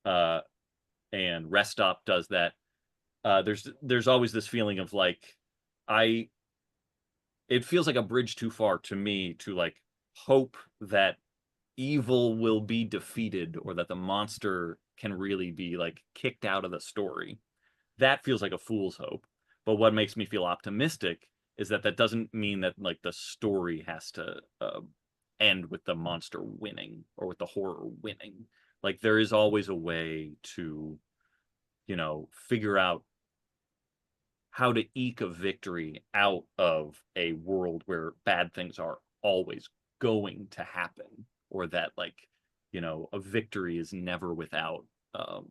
uh, and Rest Stop does that. There's always this feeling of like, it feels like a bridge too far to me to like hope that evil will be defeated or that the monster can really be like kicked out of the story. That feels like a fool's hope. But what makes me feel optimistic is that that doesn't mean that like the story has to end with the monster winning or with the horror winning. Like, there is always a way to, you know, figure out how to eke a victory out of a world where bad things are always going to happen, or that, like, you know, a victory is never without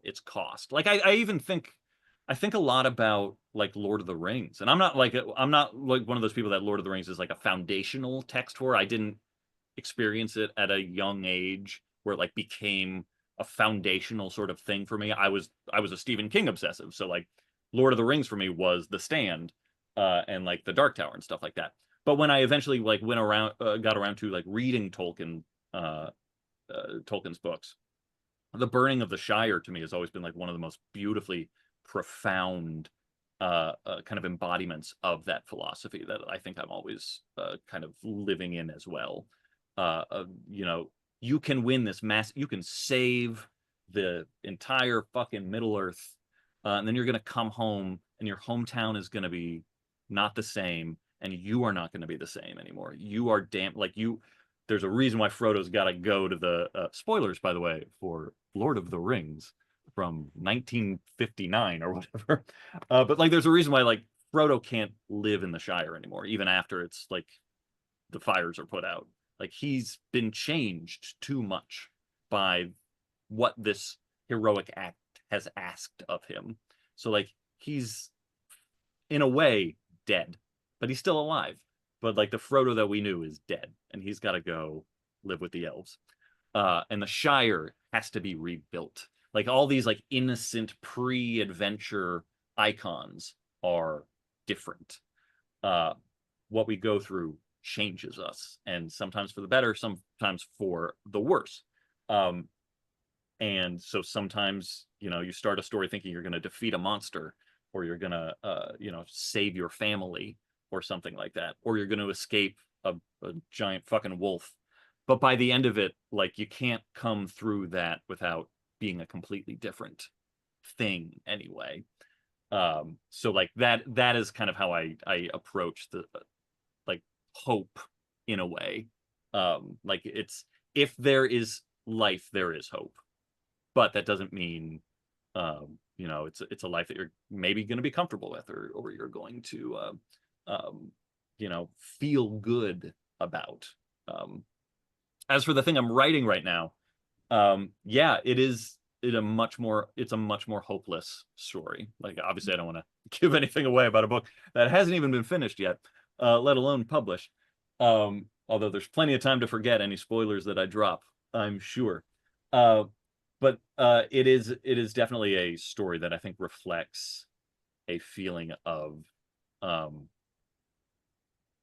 its cost. Like, I think a lot about like Lord of the Rings, and I'm not like one of those people that Lord of the Rings is like a foundational text for. I didn't experience it at a young age where it like became a foundational sort of thing for me. I was a Stephen King obsessive, so like Lord of the Rings for me was The Stand, and like The Dark Tower and stuff like that. But when I eventually like got around to like reading Tolkien's books, The Burning of the Shire to me has always been like one of the most beautifully profound kind of embodiments of that philosophy that I think I'm always kind of living in as well. You know, you can win this you can save the entire fucking Middle Earth, and then you're going to come home and your hometown is going to be not the same, and you are not going to be the same anymore. You are there's a reason why Frodo's got to go to the spoilers, by the way, for Lord of the Rings from 1959 or whatever. But like, there's a reason why like Frodo can't live in the Shire anymore, even after it's like the fires are put out. Like, he's been changed too much by what this heroic act has asked of him. So like, he's in a way dead, but he's still alive. But like, the Frodo that we knew is dead, and he's got to go live with the elves. And the Shire has to be rebuilt. Like, all these like innocent pre-adventure icons are different. What we go through changes us, and sometimes for the better, sometimes for the worse. And so sometimes, you know, you start a story thinking you're going to defeat a monster, or you're going to, you know, save your family or something like that, or you're going to escape a giant fucking wolf. But by the end of it, like, you can't come through that without being a completely different thing anyway. So like, that is kind of how I approach the like hope in a way. Like, it's, if there is life, there is hope, but that doesn't mean you know, it's a life that you're maybe going to be comfortable with, or you're going to you know, feel good about. As for the thing I'm writing right now, yeah, it is a much more hopeless story. Like, obviously I don't want to give anything away about a book that hasn't even been finished yet, let alone published. Although there's plenty of time to forget any spoilers that I drop, I'm sure. But it is definitely a story that I think reflects a feeling of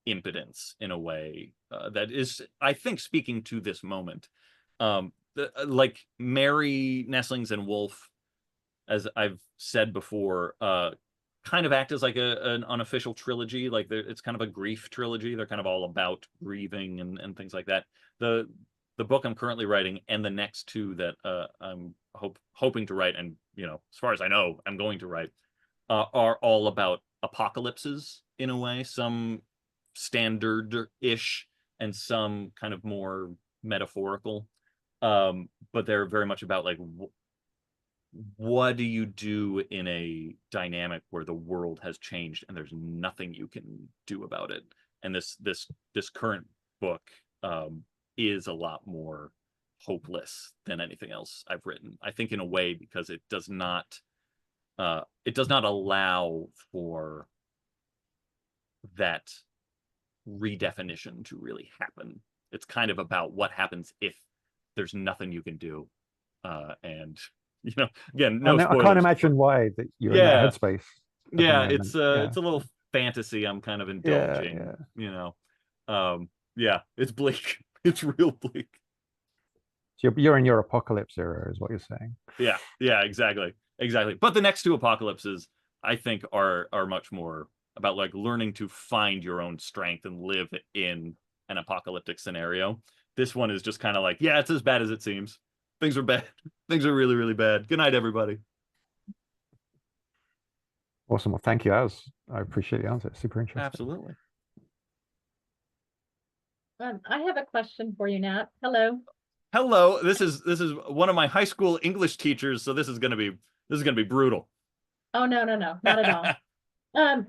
impotence in a way that is, I think, speaking to this moment. Like Mary, Nestlings, and Wolf, as I've said before, kind of act as like an unofficial trilogy. Like it's kind of a grief trilogy. They're kind of all about grieving and things like that. The book I'm currently writing and the next two that I'm hoping to write, and as far as I know, I'm going to write, are all about apocalypses in a way. Some standard-ish and some kind of more metaphorical. But they're very much about like what do you do in a dynamic where the world has changed and there's nothing you can do about it. And this current book is a lot more hopeless than anything else I've written, I think, in a way, because it does not allow for that redefinition to really happen. It's kind of about what happens if there's nothing you can do. And again, no I spoilers. can't imagine why that you're in that headspace at the moment. It's a little fantasy I'm kind of indulging. It's bleak. It's real bleak. So you're in your apocalypse era, is what you're saying. Yeah, exactly. But the next two apocalypses, I think, are much more about like learning to find your own strength and live in an apocalyptic scenario. This one is just kind of like, yeah, it's as bad as it seems. Things are bad. Things are really, really bad. Good night, everybody. Awesome. Well, thank you. I appreciate the answer. It's super interesting. Absolutely. I have a question for you, Nat. Hello. Hello. This is one of my high school English teachers, so this is gonna be brutal. Oh, no, not at all.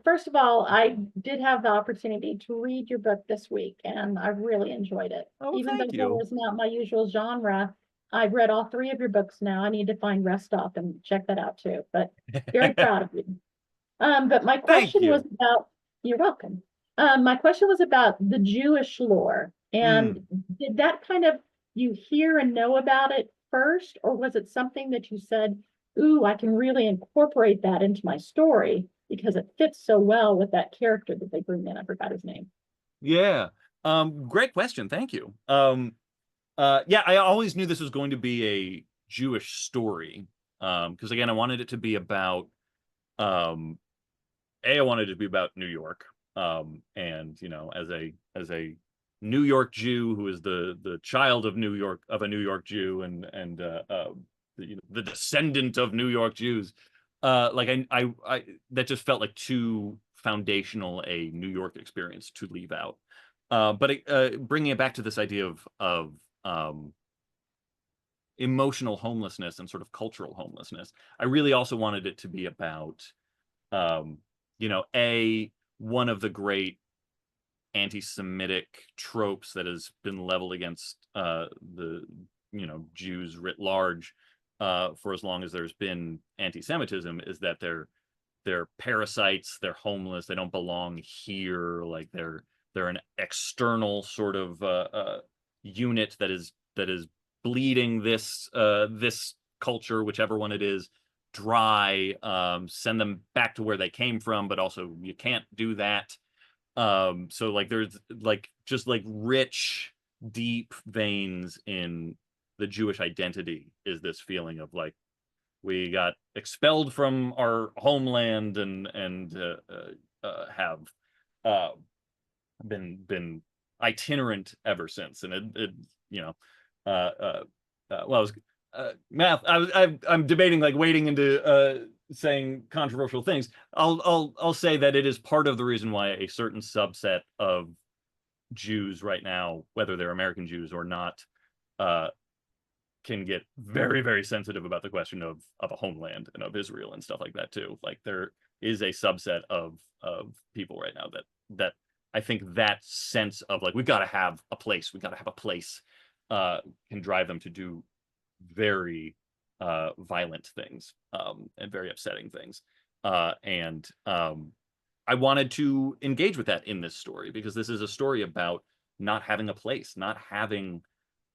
First of all, I did have the opportunity to read your book this week, and I really enjoyed it. Oh, Even though thank it you. was not my usual genre, I've read all 3 of your books now. I need to find Rest Stop and check that out too, but very proud of you. But my question was about, you're welcome. My question was about the Jewish lore. And did that kind of, you hear and know about it first, or was it something that you said, ooh, I can really incorporate that into my story because it fits so well with that character that they bring in? I forgot his name. Yeah. Great question. Thank you. I always knew this was going to be a Jewish story. Because again, I wanted it to be about I wanted it to be about New York. And as a New York Jew who is the child of New York, of a New York Jew, and the descendant of New York Jews, like I that just felt like too foundational a New York experience to leave out. But bringing it back to this idea of emotional homelessness and sort of cultural homelessness, I really also wanted it to be about one of the great anti-Semitic tropes that has been leveled against the Jews writ large for as long as there's been anti-Semitism, is that they're parasites, they're homeless, they don't belong here, like they're an external sort of unit that is bleeding this culture, whichever one it is, dry. Send them back to where they came from, but also you can't do that. So like there's like just like rich, deep veins in the Jewish identity is this feeling of like we got expelled from our homeland and have been itinerant ever since. And I'm debating like wading into saying controversial things. I'll say that it is part of the reason why a certain subset of Jews right now, whether they're American Jews or not, can get very, very sensitive about the question of a homeland and of Israel and stuff like that too. Like there is a subset of people right now that I think that sense of like we got to have a place can drive them to do very violent things, and very upsetting things. And I wanted to engage with that in this story, because this is a story about not having a place, not having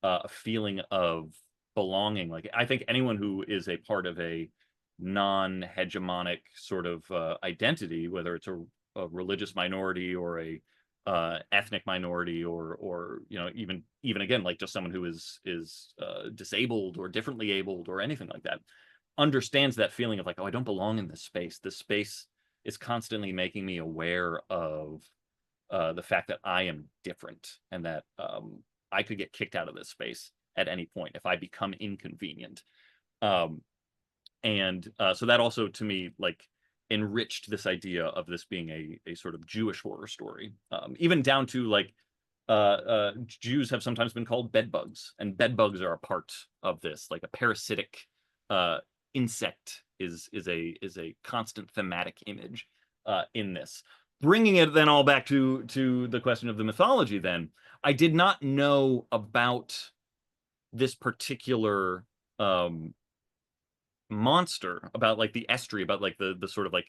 a feeling of belonging. Like, I think anyone who is a part of a non-hegemonic sort of identity, whether it's a religious minority or a ethnic minority, or you know, even again, like just someone who is disabled or differently abled or anything like that, understands that feeling of like, oh, I don't belong in this space. This space is constantly making me aware of the fact that I am different, and that I could get kicked out of this space at any point if I become inconvenient. And so that also, to me, like, enriched this idea of this being a sort of Jewish horror story, even down to like Jews have sometimes been called bedbugs, and bedbugs are a part of this. Like, a parasitic insect is a constant thematic image in this. Bringing it then all back to the question of the mythology, then I did not know about this particular monster, about like the Estri, about like the sort of like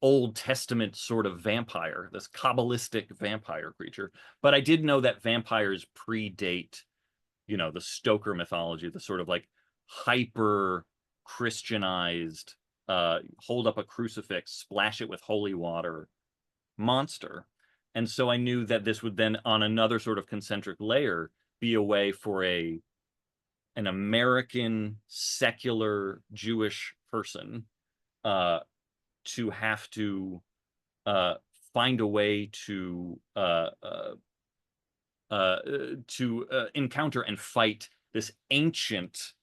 Old Testament sort of vampire, this Kabbalistic vampire creature. But I did know that vampires predate, you know, the Stoker mythology, the sort of like hyper Christianized, hold up a crucifix, splash it with holy water monster. And so I knew that this would then, on another sort of concentric layer, be a way for an American secular Jewish person to have to find a way to encounter and fight this ancient,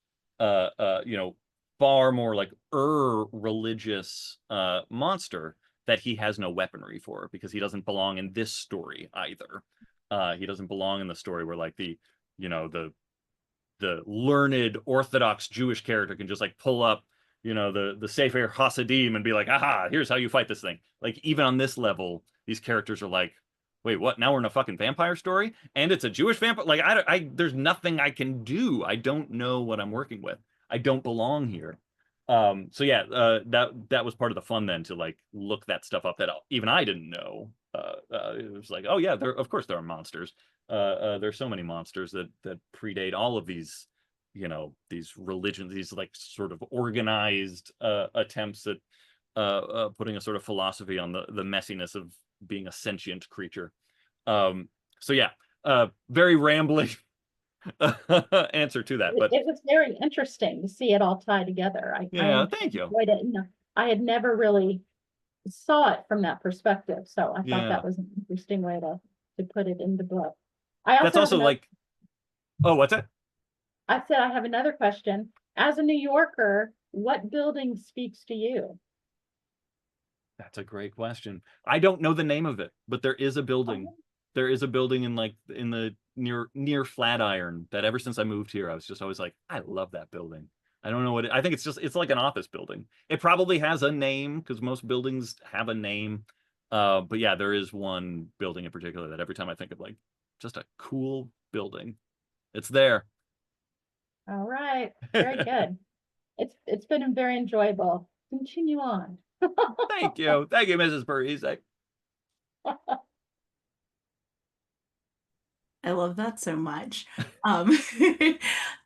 you know, far more like religious monster that he has no weaponry for, because he doesn't belong in this story either. He doesn't belong in the story where like the, you know, the learned Orthodox Jewish character can just like pull up, you know, the Sefer Hasidim and be like, aha, here's how you fight this thing. Like, even on this level, these characters are like, wait, what? Now we're in a fucking vampire story, and it's a Jewish vampire. Like, there's nothing I can do. I don't know what I'm working with. I don't belong here. So yeah, that was part of the fun then, to like look that stuff up that even I didn't know. It was like, oh yeah, of course there are monsters. There's so many monsters that predate all of these, you know, these religions, these like sort of organized attempts at putting a sort of philosophy on the messiness of being a sentient creature. So yeah, very rambling answer to that, but it was very interesting to see it all tie together. Yeah, I thank you. enjoyed it, and I had never really saw it from that perspective, so I thought Yeah. that was an interesting way to put it in the book. I That's also like, oh, what's that? I said I have another question. As a New Yorker, what building speaks to you? That's a great question. I don't know the name of it, but there is a building. Oh. There is a building in like in the near Flatiron that ever since I moved here, I was just always like, I love that building. I don't know what I think it's like an office building. It probably has a name, because most buildings have a name. But yeah, there is one building in particular that every time I think of like just a cool building, it's there. All right, very good. It's been very enjoyable. Continue on. Thank you, Mrs. Parise. I love that so much.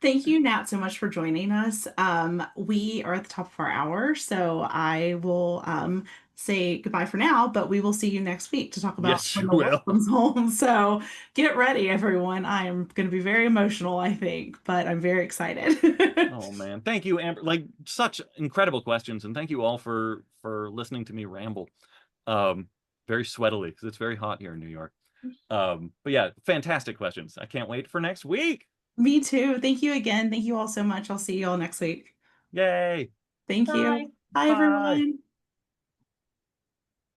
Thank you, Nat, so much for joining us. We are at the top of our hour, so I will say goodbye for now, but we will see you next week to talk about Yes, when you the wolf will. comes home. So get ready, everyone. I am going to be very emotional, I think, but I'm very excited. Oh man, thank you, Amber. Like, such incredible questions, and thank you all for listening to me ramble, very sweatily, because it's very hot here in New York. But yeah, fantastic questions. I can't wait for next week. Me too. Thank you again. Thank you all so much. I'll see you all next week. Yay. Thank Bye. you. Bye, Bye. everyone.